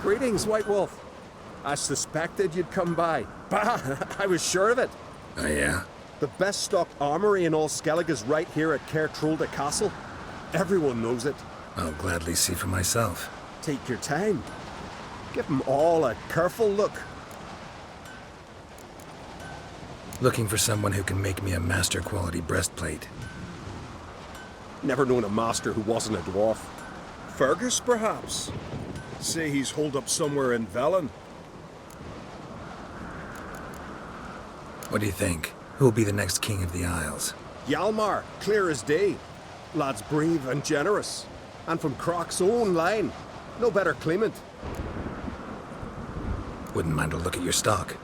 Greetings, White Wolf. I suspected you'd come by. Bah, I was sure of it. Oh, yeah? The best stocked armory in all Skellig is right here at Caer Trolda Castle. Everyone knows it. I'll gladly see for myself. Take your time. Give them all a careful look. Looking for someone who can make me a master-quality breastplate. Never known a master who wasn't a dwarf. Fergus, perhaps? Say he's holed up somewhere in Velen. What do you think? Who'll be the next king of the Isles? Hjalmar, clear as day. Lad's brave and generous. And from Croc's own line. No better claimant. Wouldn't mind a look at your stock.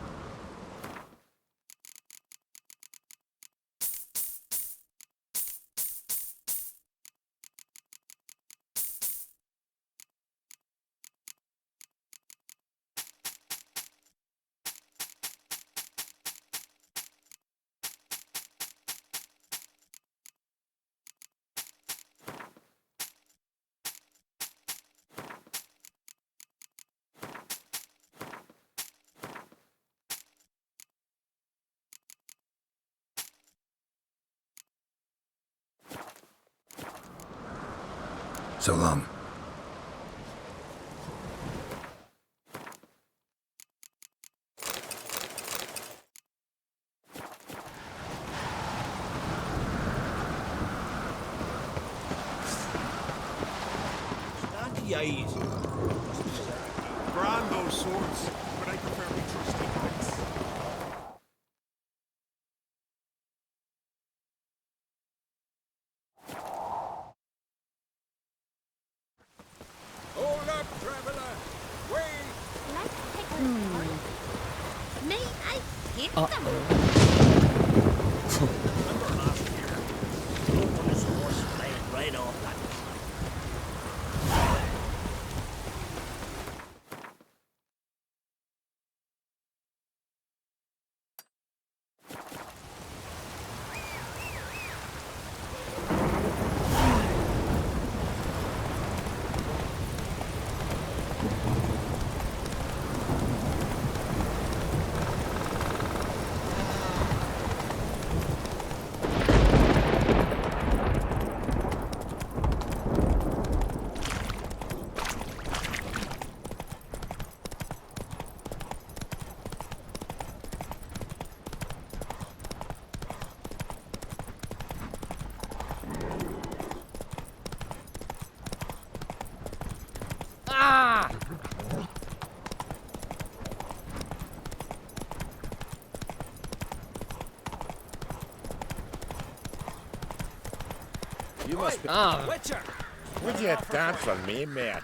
So long. Brand those swords, but I prefer we trusty knights. Hold up, traveler! Wait! Let's take a look. May I hit them? Remember last year? No one is horse playing right off that. You must be... Witcher! Would you dance for me, mate?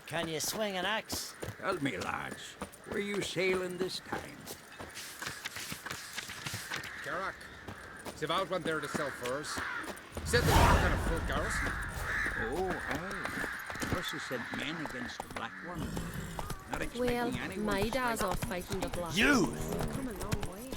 Can you swing an axe? Tell me, lads, were you sailing this time? Garak. Sivad went there to sell furs. Said they weren't on a full garrison. Oh, aye. Mercy sent men against the Black One. Not expecting Well, anyone my to dad's strike. off fighting the Black. You! Come a long way.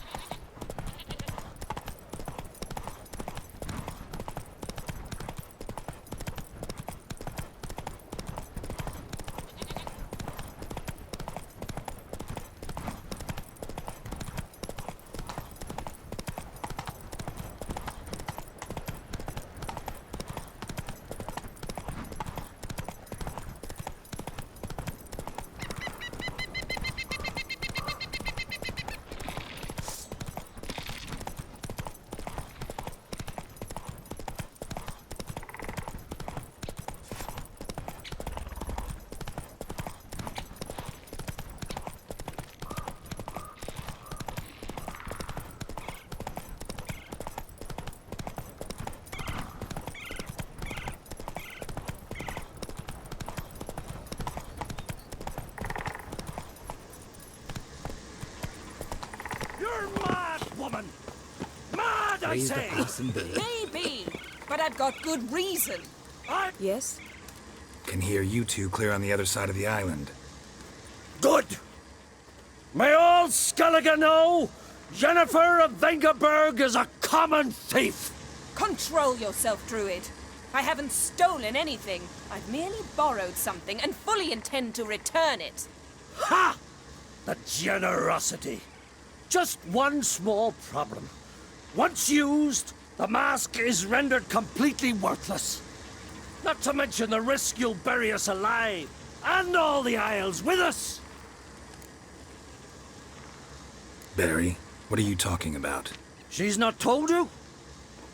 You're mad, woman! Mad, I say! Maybe, but I've got good reason. Yes? Can hear you two clear on the other side of the island. Good! May all Skellige know, Jennifer of Vengerberg is a common thief! Control yourself, Druid. I haven't stolen anything. I've merely borrowed something and fully intend to return it. Ha! The generosity. Just one small problem. Once used, the mask is rendered completely worthless. Not to mention the risk you'll bury us alive, and all the Isles with us. Barry, what are you talking about? She's not told you?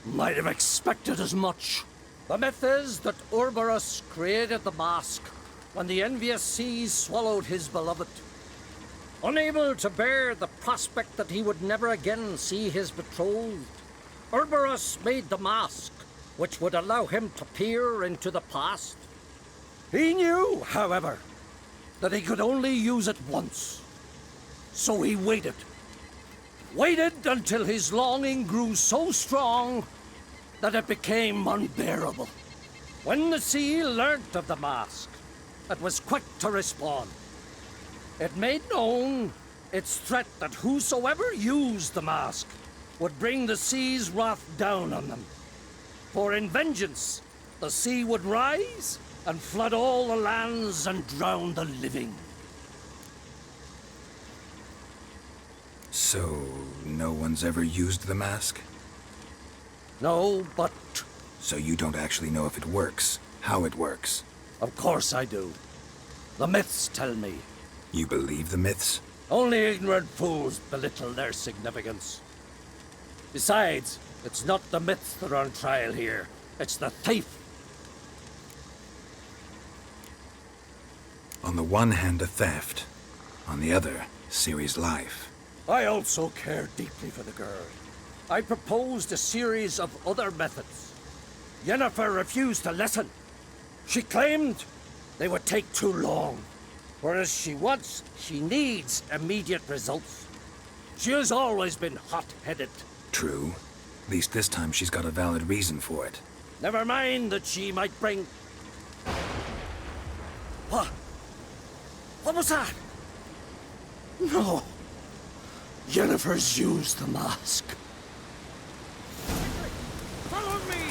Might have expected as much. The myth is that Urberus created the mask when the envious seas swallowed his beloved. Unable to bear the prospect that he would never again see his betrothed, Urberus made the mask, which would allow him to peer into the past. He knew, however, that he could only use it once. So he waited. Waited until his longing grew so strong that it became unbearable. When the sea learnt of the mask, it was quick to respond. It made known its threat that whosoever used the mask would bring the sea's wrath down on them. For in vengeance, the sea would rise and flood all the lands and drown the living. So, no one's ever used the mask? No, but So you don't actually know if it works, how it works? of course I do. The myths tell me. You believe the myths? Only ignorant fools belittle their significance. Besides, it's not the myths that are on trial here. It's the thief. On the one hand, a theft. On the other, Ciri's life. I also care deeply for the girl. I proposed a series of other methods. Yennefer refused to listen. She claimed they would take too long. Whereas she needs immediate results. She has always been hot-headed. True. At least this time she's got a valid reason for it. Never mind that she might bring... What? What was that? No. Yennefer's used the mask. Follow me!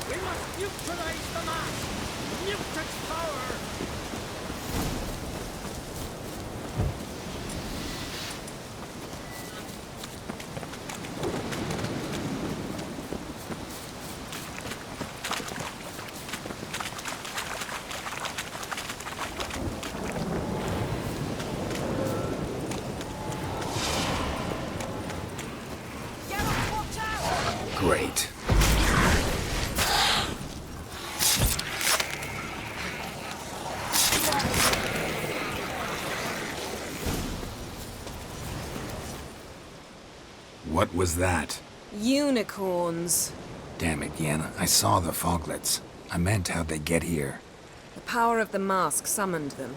We must neutralize the mask! Nuke its power! Great. What was that? Unicorns. Damn it, Yenna. I saw the foglets. I meant how'd they get here. The power of the mask summoned them.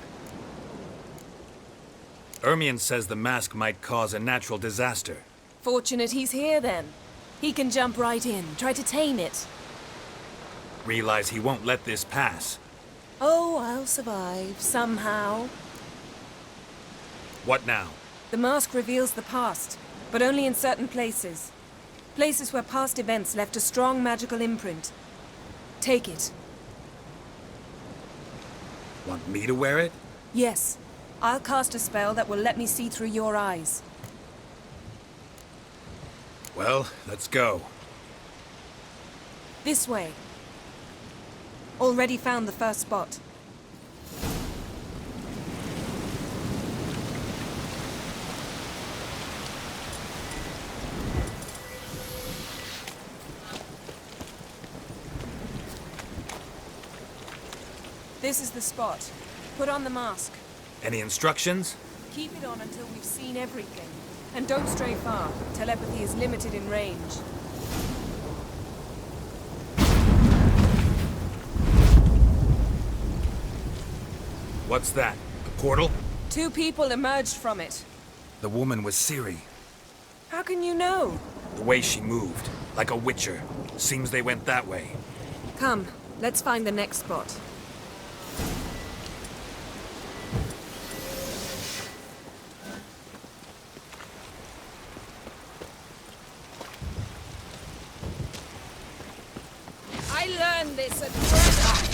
Ermion says the mask might cause a natural disaster. Fortunate he's here then. He can jump right in, try to tame it. Realize he won't let this pass. Oh, I'll survive, somehow. What now? The mask reveals the past, but only in certain places. Places where past events left a strong magical imprint. Take it. Want me to wear it? Yes. I'll cast a spell that will let me see through your eyes. Well, let's go. This way. Already found the first spot. This is the spot. Put on the mask. Any instructions? Keep it on until we've seen everything. And don't stray far. Telepathy is limited in range. What's that? A portal? 2 people emerged from it. The woman was Ciri. How can you know? The way she moved, like a witcher. Seems they went that way. Come, let's find the next spot. I learned found this a treasure!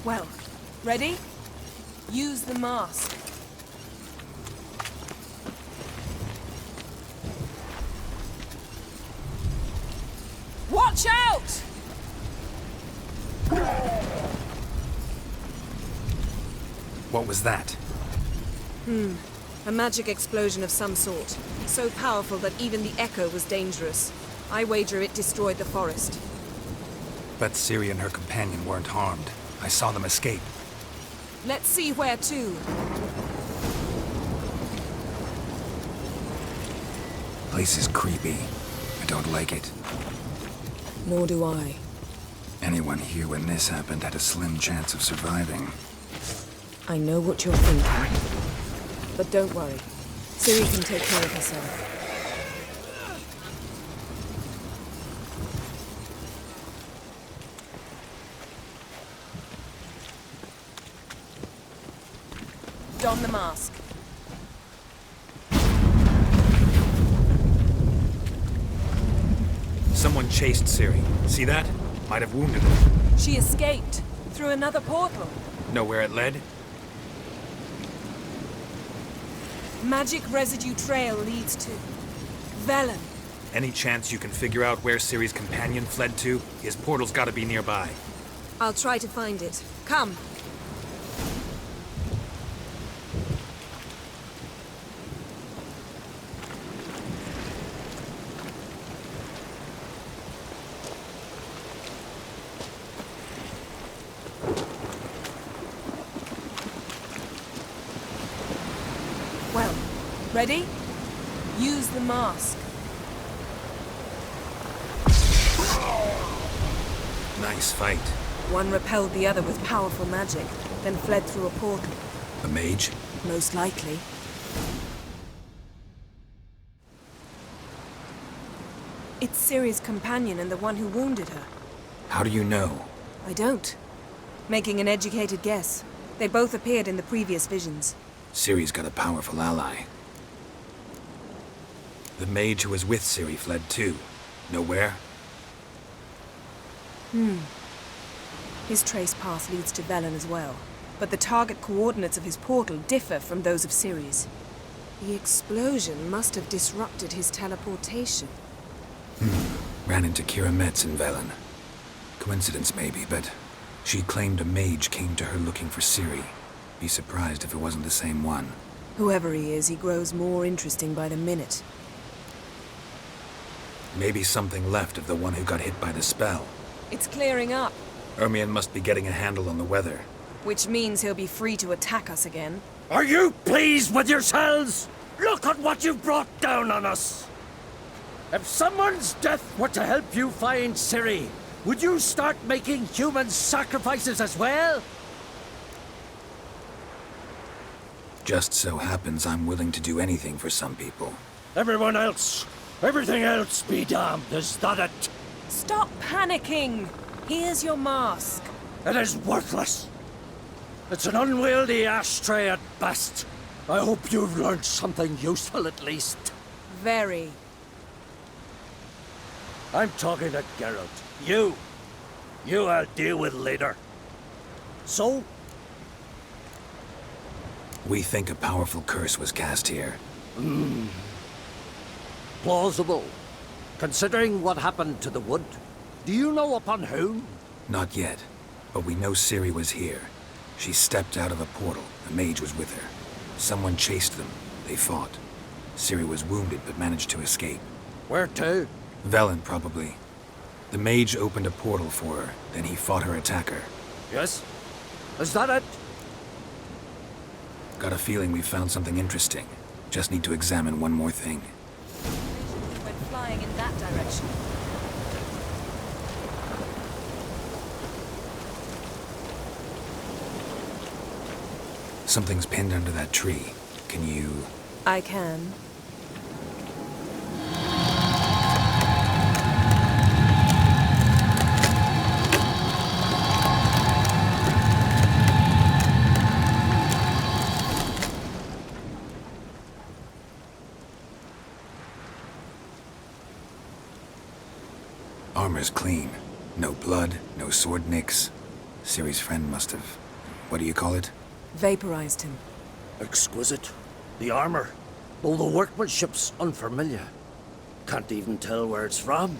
Well, ready? Use the mask. Watch out! What was that? A magic explosion of some sort. So powerful that even the echo was dangerous. I wager it destroyed the forest. But Ciri and her companion weren't harmed. I saw them escape. Let's see where to. Place is creepy. I don't like it. Nor do I. Anyone here when this happened had a slim chance of surviving. I know what you're thinking. But don't worry. Ciri can take care of herself. Don the mask. Someone chased Ciri. See that? Might have wounded her. She escaped through another portal. Know where it led? Magic residue trail leads to Velen. Any chance you can figure out where Ciri's companion fled to? His portal's gotta be nearby. I'll try to find it. Come. Well, ready? Use the mask. Nice fight. One repelled the other with powerful magic, then fled through a portal. A mage? Most likely. It's Ciri's companion and the one who wounded her. How do you know? I don't. Making an educated guess. They both appeared in the previous visions. Ciri's got a powerful ally. The mage who was with Ciri fled too. Know where? His trace path leads to Velen as well. But the target coordinates of his portal differ from those of Ciri's. The explosion must have disrupted his teleportation. Ran into Kira Metz in Velen. Coincidence maybe, but she claimed a mage came to her looking for Ciri. Be surprised if it wasn't the same one. Whoever he is, he grows more interesting by the minute. Maybe something left of the one who got hit by the spell. It's clearing up, Ermion must be getting a handle on the weather. which means he'll be free to attack us again. Are you pleased with yourselves? Look at what you've brought down on us! If someone's death were to help you find Ciri, would you start making human sacrifices as well? Just so happens I'm willing to do anything for some people. Everyone else, everything else be damned, is that it? Stop panicking! Here's your mask. It is worthless. It's an unwieldy ashtray at best. I hope you've learned something useful at least. Very. I'm talking to Geralt. You I'll deal with later. So, We think a powerful curse was cast here. plausible. Considering what happened to the wood, do you know upon whom? Not yet, but we know Ciri was here. She stepped out of a portal. A mage was with her. Someone chased them. They fought. Ciri was wounded but managed to escape. Where to? Velen, probably. The mage opened a portal for her, then he fought her attacker. Yes? Is that it? Got a feeling we found something interesting. Just need to examine one more thing. We went flying in that direction. Something's pinned under that tree. Can you... I can. armor's clean. No blood, no sword nicks. Ciri's friend must have... what do you call it? Vaporized him. Exquisite. The armor, though the workmanship's unfamiliar. Can't even tell where it's from.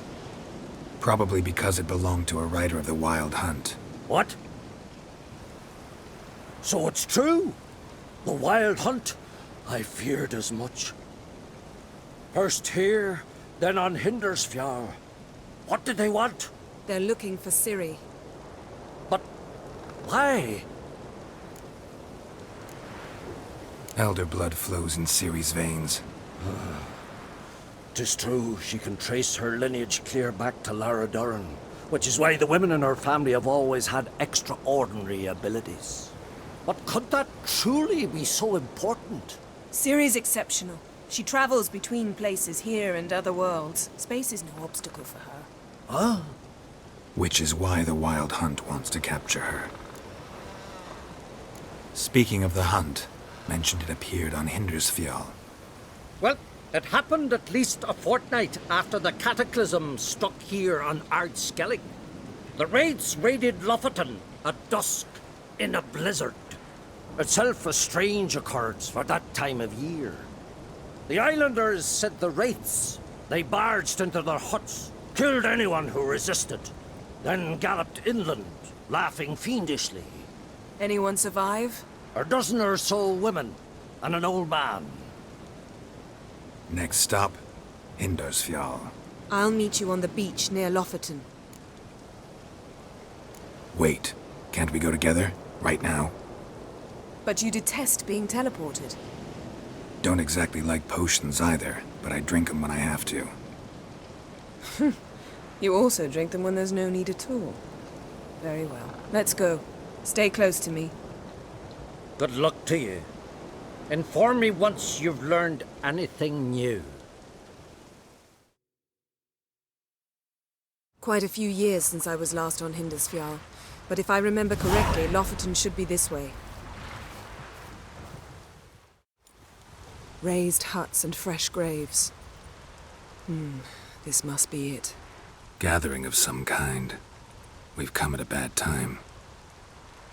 Probably because it belonged to a rider of the Wild Hunt. What? So it's true? The Wild Hunt? I feared as much. First here, then on Hindersfjall. What did they want? They're looking for Ciri. But why? Elder blood flows in Ciri's veins. 'Tis true, she can trace her lineage clear back to Lara Duran, which is why the women in her family have always had extraordinary abilities. But could that truly be so important? Ciri's exceptional. She travels between places here and other worlds. Space is no obstacle for her. Huh? Which is why the Wild Hunt wants to capture her. Speaking of the hunt, mentioned it appeared on Hindersfjall. Well, it happened at least a fortnight after the cataclysm struck here on Ardskellig. The raids raided Lofoten at dusk in a blizzard. Itself a strange occurrence for that time of year. The islanders said the wraiths. They barged into their huts, killed anyone who resisted, then galloped inland, laughing fiendishly. Anyone survive? A dozen or so women and an old man. Next stop, Hindersfjall. I'll meet you on the beach near Lofoten. Wait, can't we go together? Right now? But you detest being teleported. Don't exactly like potions either, but I drink them when I have to. You also drink them when there's no need at all. Very well. Let's go. Stay close to me. Good luck to you. Inform me once you've learned anything new. Quite a few years since I was last on Hindersfjall, but if I remember correctly, Lofoten should be this way. Raised huts and fresh graves. This must be it. Gathering of some kind. We've come at a bad time.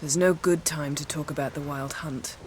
There's no good time to talk about the Wild Hunt.